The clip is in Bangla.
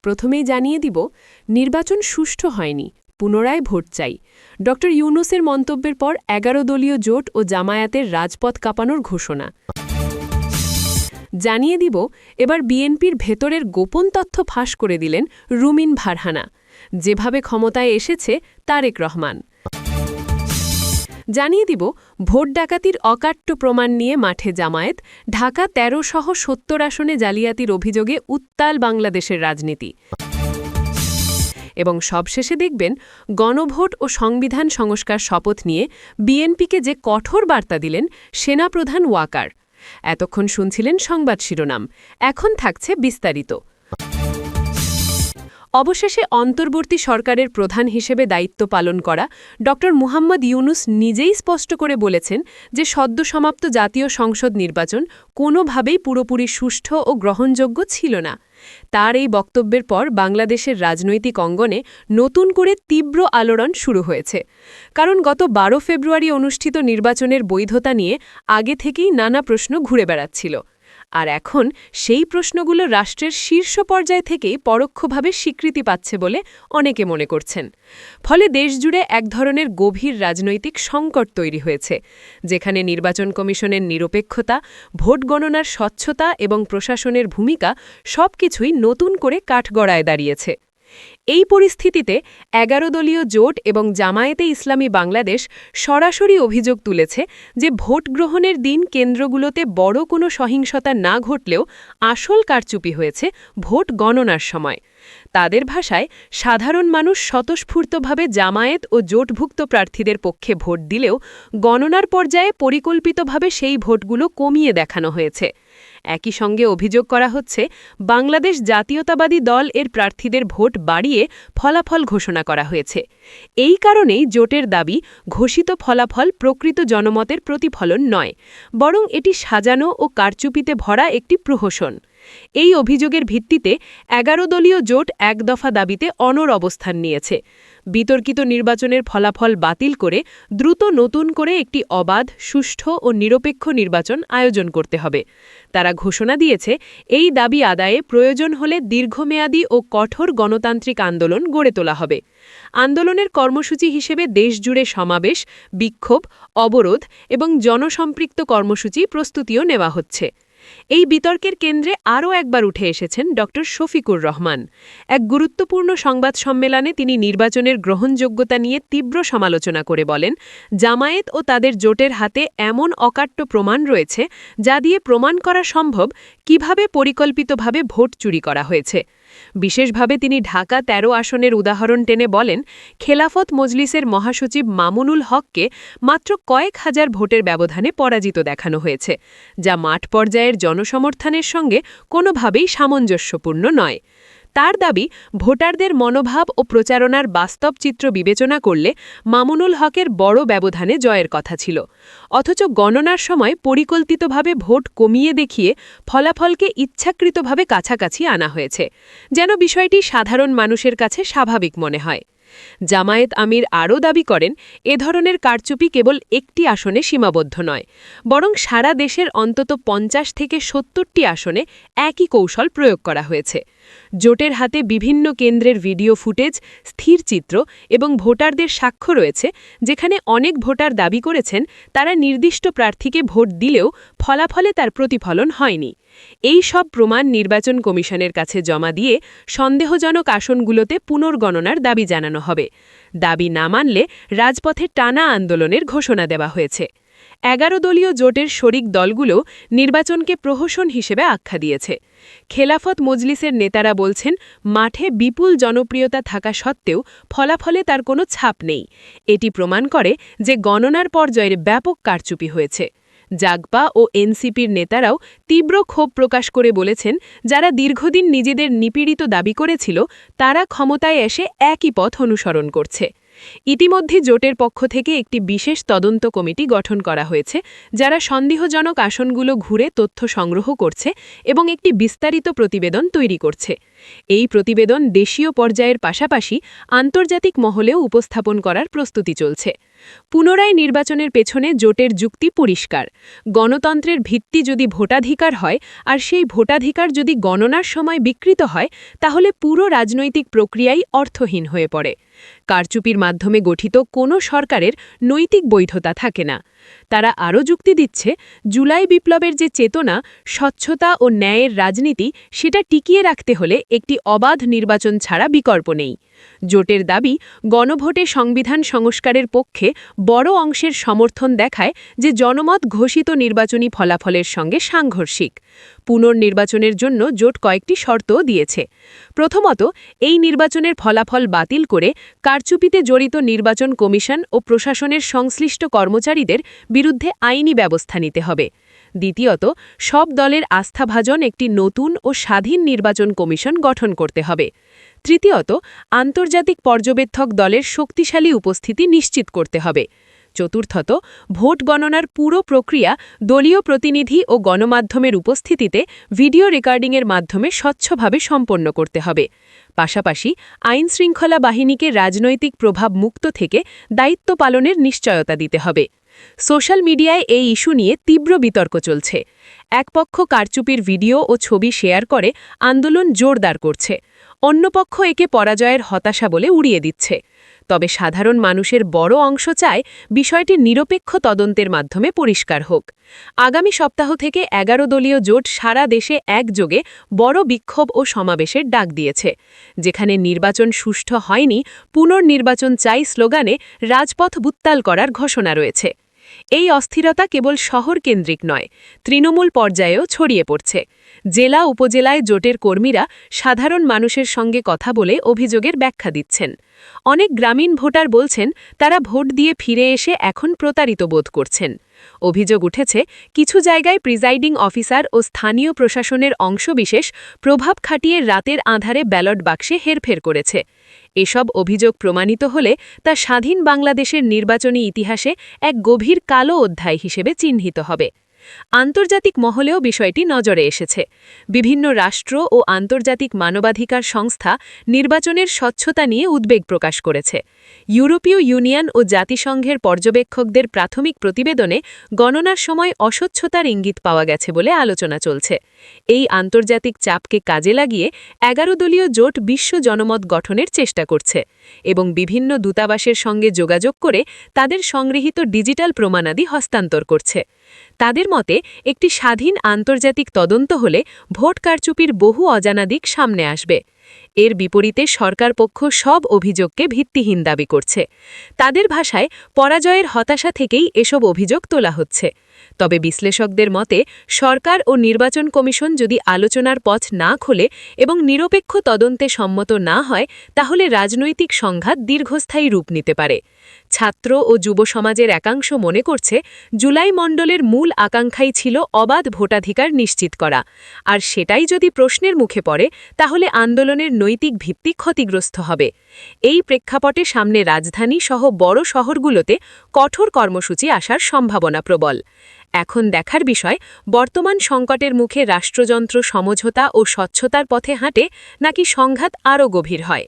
প্রথমেই জানিয়ে দিব, নির্বাচন সুষ্ঠু হয়নি, পুনরায় ভোট চাই। ড ইউনূসের মন্তব্যের পর ১১ দলীয় জোট ও জামায়াতের রাজপথ কাঁপানোর ঘোষণা। জানিয়ে দিব, এবার বিএনপির ভেতরের গোপন তথ্য ফাঁস করে দিলেন রুমিন ফারহানা। যেভাবে ক্ষমতায় এসেছে তারেক রহমান। জানিয়ে দিব, ভোট ডাকাতির অকাট্য প্রমাণ নিয়ে মাঠে জামায়াত, ঢাকা ১৩ সহ ৭০ আসনে জালিয়াতির অভিযোগে উত্তাল বাংলাদেশের রাজনীতি। এবং সবশেষে দেখবেন, গণভোট ও সংবিধান সংস্কার শপথ নিয়ে বিএনপিকে যে কঠোর বার্তা দিলেন সেনাপ্রধান ওয়াকার। এতক্ষণ শুনছিলেন সংবাদ শিরোনাম, এখন থাকছে বিস্তারিত। অবশেষে অন্তর্বর্তী সরকারের প্রধান হিসেবে দায়িত্ব পালন করা ড মুহাম্মদ ইউনূস নিজেই স্পষ্ট করে বলেছেন যে সদ্য সমাপ্ত জাতীয় সংসদ নির্বাচন কোনোভাবেই পুরোপুরি সুষ্ঠু ও গ্রহণযোগ্য ছিল না। তার এই বক্তব্যের পর বাংলাদেশের রাজনৈতিক অঙ্গনে নতুন করে তীব্র আলোড়ন শুরু হয়েছে। কারণ গত ১২ ফেব্রুয়ারি অনুষ্ঠিত নির্বাচনের বৈধতা নিয়ে আগে থেকেই নানা প্রশ্ন ঘুরে বেড়াচ্ছিল। আর এখন সেই প্রশ্নগুলো রাষ্ট্রের শীর্ষ পর্যায় থেকেই পরোক্ষভাবে স্বীকৃতি পাচ্ছে বলে অনেকে মনে করছেন। ফলে দেশজুড়ে এক ধরনের গভীর রাজনৈতিক সংকট তৈরি হয়েছে, যেখানে নির্বাচন কমিশনের নিরপেক্ষতা, ভোট গণনার স্বচ্ছতা এবং প্রশাসনের ভূমিকা সবকিছুই নতুন করে কাঠগড়ায় দাঁড়িয়েছে। এই পরিস্থিতিতে ১১ দলীয় জোট এবং জামায়াতে ইসলামী বাংলাদেশ সরাসরি অভিযোগ তুলেছে যে ভোট গ্রহণের দিন কেন্দ্রগুলোতে বড় কোনো সহিংসতা না ঘটলেও আসল কারচুপি হয়েছে ভোট গণনার সময়। তাদের ভাষায়, সাধারণ মানুষ স্বতঃস্ফূর্তভাবে জামায়াত ও জোটভুক্ত প্রার্থীদের পক্ষে ভোট দিলেও গণনার পর্যায়ে পরিকল্পিতভাবে সেই ভোটগুলো কমিয়ে দেখানো হয়েছে। একই সঙ্গে অভিযোগ করা হচ্ছে, বাংলাদেশ জাতীয়তাবাদী দল এর প্রার্থীদের ভোট বাড়িয়ে ফলাফল ঘোষণা করা হয়েছে। এই কারণেই জোটের দাবি, ঘোষিত ফলাফল প্রকৃত জনমতের প্রতিফলন নয়, বরং এটি সাজানো ও কারচুপিতে ভরা একটি প্রহসন। এই অভিযোগের ভিত্তিতে ১১ দলীয় জোট এক দফা দাবিতে অনড় অবস্থান নিয়েছে। বিতর্কিত নির্বাচনের ফলাফল বাতিল করে দ্রুত নতুন করে একটি অবাধ, সুষ্ঠু ও নিরপেক্ষ নির্বাচন আয়োজন করতে হবে। তারা ঘোষণা দিয়েছে, এই দাবি আদায়ে প্রয়োজন হলে দীর্ঘমেয়াদী ও কঠোর গণতান্ত্রিক আন্দোলন গড়ে তোলা হবে। আন্দোলনের কর্মসূচি হিসেবে দেশজুড়ে সমাবেশ, বিক্ষোভ, অবরোধ এবং জনসম্পৃক্ত কর্মসূচি প্রস্তুতিও নেওয়া হচ্ছে। এই বিতর্কের কেন্দ্রে আরও একবার উঠে এসেছেন ড শফিকুর রহমান। এক গুরুত্বপূর্ণ সংবাদ সম্মেলনে তিনি নির্বাচনের গ্রহণযোগ্যতা নিয়ে তীব্র সমালোচনা করে বলেন, জামায়াত ও তাদের জোটের হাতে এমন অকাট্য প্রমাণ রয়েছে যা দিয়ে প্রমাণ করা সম্ভব কিভাবে পরিকল্পিতভাবে ভোট চুরি করা হয়েছে। বিশেষভাবে তিনি ঢাকা ১৩ আসনের উদাহরণ টেনে বলেন, খেলাফত মজলিসের মহাসচিব মামুনুল হককে মাত্র কয়েক হাজার ভোটের ব্যবধানে পরাজিত দেখানো হয়েছে, যা মাঠ পর্যায়ের জনসমর্থনের সঙ্গে কোনোভাবেই সামঞ্জস্যপূর্ণ নয়। তার দাবি, ভোটারদের মনোভাব ও প্রচারণার বাস্তব চিত্র বিবেচনা করলে মামুনুল হকের বড় ব্যবধানে জয়ের কথা ছিল। অথচ গণনার সময় পরিকল্পিতভাবে ভোট কমিয়ে দেখিয়ে ফলাফলকে ইচ্ছাকৃতভাবে কাছাকাছি আনা হয়েছে, যেন বিষয়টি সাধারণ মানুষের কাছে স্বাভাবিক মনে হয়। জামায়াত আমির আরও দাবি করেন, এ ধরনের কারচুপি কেবল একটি আসনে সীমাবদ্ধ নয়, বরং সারা দেশের অন্তত ৫০ থেকে ৭০টি আসনে একই কৌশল প্রয়োগ করা হয়েছে। জোটের হাতে বিভিন্ন কেন্দ্রের ভিডিও ফুটেজ, স্থিরচিত্র এবং ভোটারদের সাক্ষ্য রয়েছে, যেখানে অনেক ভোটার দাবি করেছেন তারা নির্দিষ্ট প্রার্থীকে ভোট দিলেও ফলাফলে তার প্রতিফলন হয়নি। এই সব প্রমাণ নির্বাচন কমিশনের কাছে জমা দিয়ে সন্দেহজনক আসনগুলোতে পুনর্গণনার দাবি জানানো হবে। দাবি না মানলে রাজপথে টানা আন্দোলনের ঘোষণা দেওয়া হয়েছে। ১১ দলীয় জোটের শরিক দলগুলো নির্বাচনকে প্রহসন হিসেবে আখ্যা দিয়েছে। খেলাফত মজলিসের নেতারা বলছেন, মাঠে বিপুল জনপ্রিয়তা থাকা সত্ত্বেও ফলাফলে তার কোনো ছাপ নেই। এটি প্রমাণ করে যে গণনার পর্যায়ের ব্যাপক কারচুপি হয়েছে। জাগপা ও এনসিপির নেতারাও তীব্র ক্ষোভ প্রকাশ করে বলেছেন, যারা দীর্ঘদিন নিজেদের নিপীড়িত দাবি করেছিল তারা ক্ষমতায় এসে একই পথ অনুসরণ করছে। ইতিমধ্যে জোটের পক্ষ থেকে একটি বিশেষ তদন্ত কমিটি গঠন করা হয়েছে, যারা সন্দেহজনক আসনগুলো ঘুরে তথ্য সংগ্রহ করছে এবং একটি বিস্তারিত প্রতিবেদন তৈরি করছে। এই প্রতিবেদন দেশীয় পর্যায়ের পাশাপাশি আন্তর্জাতিক মহলেও উপস্থাপন করার প্রস্তুতি চলছে। পুনরায় নির্বাচনের পেছনে জোটের যুক্তি পরিষ্কার। গণতন্ত্রের ভিত্তি যদি ভোটাধিকার হয় আর সেই ভোটাধিকার যদি গণনার সময় বিকৃত হয় তাহলে পুরো রাজনৈতিক প্রক্রিয়াই অর্থহীন হয়ে পড়ে। কারচুপির মাধ্যমে গঠিত কোনো সরকারের নৈতিক বৈধতা থাকে না। তারা আরও যুক্তি দিচ্ছে, জুলাই বিপ্লবের যে চেতনা, স্বচ্ছতা ও ন্যায়ের রাজনীতি, সেটা টিকিয়ে রাখতে হলে একটি অবাধ নির্বাচন ছাড়া বিকল্প নেই। জোটের দাবি, গণভোটে সংবিধান সংস্কারের পক্ষে বড় অংশের সমর্থন দেখায় যে জনমত ঘোষিত নির্বাচনী ফলাফলের সঙ্গে সাংঘর্ষিক। পুনর্নির্বাচনের জন্য জোট কয়েকটি শর্তও দিয়েছে। প্রথমত, এই নির্বাচনের ফলাফল বাতিল করে কারচুপিতে জড়িত নির্বাচন কমিশন ও প্রশাসনের সংশ্লিষ্ট কর্মচারীদের বিরুদ্ধে আইনি ব্যবস্থা নিতে হবে। দ্বিতীয়ত, সব দলের আস্থাভাজন একটি নতুন ও স্বাধীন নির্বাচন কমিশন গঠন করতে হবে। তৃতীয়ত, আন্তর্জাতিক পর্যবেক্ষক দলের শক্তিশালী উপস্থিতি নিশ্চিত করতে হবে। চতুর্থত, ভোট গণনার পুরো প্রক্রিয়া দলীয় প্রতিনিধি ও গণমাধ্যমের উপস্থিতিতে ভিডিও রেকর্ডিংয়ের মাধ্যমে স্বচ্ছভাবে সম্পন্ন করতে হবে। পাশাপাশি আইনশৃঙ্খলা বাহিনীকে রাজনৈতিক প্রভাব মুক্ত থেকে দায়িত্ব পালনের নিশ্চয়তা দিতে হবে। সোশ্যাল মিডিয়ায় এই ইস্যু নিয়ে তীব্র বিতর্ক চলছে। এক পক্ষ কারচুপির ভিডিও ও ছবি শেয়ার করে আন্দোলন জোরদার করছে, অন্য পক্ষ একে পরাজয়ের হতাশা বলে উড়িয়ে দিচ্ছে। তবে সাধারণ মানুষের বড় অংশ চায় বিষয়টি নিরপেক্ষ তদন্তের মাধ্যমে পরিষ্কার হোক। আগামী সপ্তাহ থেকে 11 দলীয় জোট সারা দেশে একযোগে বড় বিক্ষোভ ও সমাবেশের ডাক দিয়েছে। যেখানে নির্বাচন সুষ্ঠু হয়নি, পুনর্নির্বাচন চাই স্লোগানে রাজপথ উত্তাল করার ঘোষণা রয়েছে। এই অস্থিরতা কেবল শহরকেন্দ্রিক নয়, তৃণমূল পর্যায়েও ছড়িয়ে পড়ছে। জেলা উপজেলায় জোটের কর্মীরা সাধারণ মানুষের সঙ্গে কথা বলে অভিযোগের ব্যাখ্যা দিচ্ছেন। অনেক গ্রামীণ ভোটার বলছেন, তারা ভোট দিয়ে ফিরে এসে এখন প্রতারিত বোধ করছেন। অভিযোগ উঠেছে, কিছু জায়গায় প্রিজাইডিং অফিসার ও স্থানীয় প্রশাসনের অংশবিশেষ প্রভাব খাটিয়ে রাতের আঁধারে ব্যালট বাক্সে হেরফের করেছে। এসব অভিযোগ প্রমাণিত হলে তা স্বাধীন বাংলাদেশের নির্বাচনী ইতিহাসে এক গভীর কালো অধ্যায় হিসেবে চিহ্নিত হবে। আন্তর্জাতিক মহলেও বিষয়টি নজরে এসেছে। বিভিন্ন রাষ্ট্র ও আন্তর্জাতিক মানবাধিকার সংস্থা নির্বাচনের স্বচ্ছতা নিয়ে উদ্বেগ প্রকাশ করেছে। ইউরোপীয় ইউনিয়ন ও জাতিসংঘের পর্যবেক্ষকদের প্রাথমিক প্রতিবেদনে গণনার সময় অস্বচ্ছতার ইঙ্গিত পাওয়া গেছে বলে আলোচনা চলছে। এই আন্তর্জাতিক চাপকে কাজে লাগিয়ে 11 দলীয় জোট বিশ্ব জনমত গঠনের চেষ্টা করছে এবং বিভিন্ন দূতাবাসের সঙ্গে যোগাযোগ করে তাদের সংগৃহীত ডিজিটাল প্রমাণাদি হস্তান্তর করছে। তাদের মতে, একটি স্বাধীন আন্তর্জাতিক তদন্ত হলে ভোট কারচুপির বহু অজানা দিক সামনে আসবে। এর বিপরীতে সরকার পক্ষ সব অভিযোগকে ভিত্তিহীন দাবি করছে। তাদের ভাষায়, পরাজয়ের হতাশা থেকেই এসব অভিযোগ তোলা হচ্ছে। তবে বিশ্লেষকদের মতে, সরকার ও নির্বাচন কমিশন যদি আলোচনার পথ না খোলে এবং নিরপেক্ষ তদন্তে সম্মত না হয়, তাহলে রাজনৈতিক সংঘাত দীর্ঘস্থায়ী রূপ নিতে পারে। ছাত্র ও যুব সমাজের একাংশ মনে করছে, জুলাই মণ্ডলের মূল আকাঙ্ক্ষাই ছিল অবাধ ভোটাধিকার নিশ্চিত করা, আর সেটাই যদি প্রশ্নের মুখে পড়ে তাহলে আন্দোলনের নৈতিক ভিত্তি ক্ষতিগ্রস্ত হবে। এই প্রেক্ষাপটে সামনে রাজধানী সহ বড় শহরগুলোতে কঠোর কর্মসূচি আসার সম্ভাবনা প্রবল। এখন দেখার বিষয়, বর্তমান সংকটের মুখে রাষ্ট্রযন্ত্র সমঝোতা ও স্বচ্ছতার পথে হাঁটে নাকি সংঘাত আরও গভীর হয়।